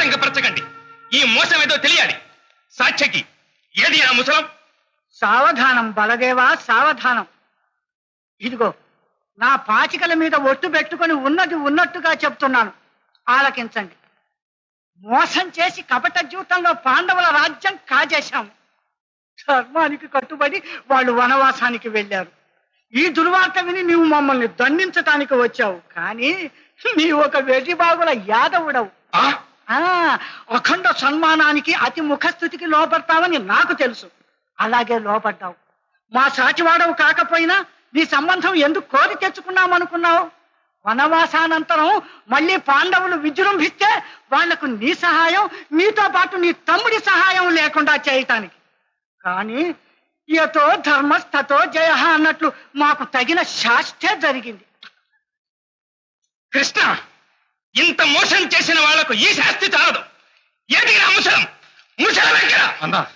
ఆటంకపరచకండి. ఈ మోసం ఏదో తెలియాలి. సాక్ష్యకి ఏది ఆ ముసలం? సావధానం బలదేవా, సావధానం. ఇదిగో నా పాచికల మీద ఒట్టు పెట్టుకొని ఉన్నది ఉన్నట్టుగా చెప్తున్నాను, ఆలకించండి. మోసం చేసి కపట జీవితంలో పాండవుల రాజ్యం కాజేశాము. ధర్మానికి కట్టుబడి వాళ్ళు వనవాసానికి వెళ్ళారు. ఈ దుర్వార్త విని నీవు మమ్మల్ని దండించటానికి వచ్చావు, కానీ నీవు ఒక వెర్రిబాగుల యాదవుడవు. అఖండ సన్మానానికి అతి ముఖస్థుతికి లోపడతావని నాకు తెలుసు. అలాగే లోపడ్డావు. మా సాటివాడవు కాకపోయినా నీ సంబంధం ఎందుకు కోరి తెచ్చుకున్నామనుకున్నావు? వనవాసానంతరం మళ్ళీ పాండవులు విజృంభిస్తే వాళ్లకు నీ సహాయం, నీతో పాటు నీ తమ్ముడి సహాయం లేకుండా చేయటానికి. కానీ యతో ధర్మస్థతో జయ అన్నట్లు మాకు తగిన శాస్త్రే జరిగింది. కృష్ణ, ఇంత మోసం చేసిన వాళ్లకు ఈ శాస్తి చాలదు. ఏది ముసలం? ముసలం ఎక్కడ?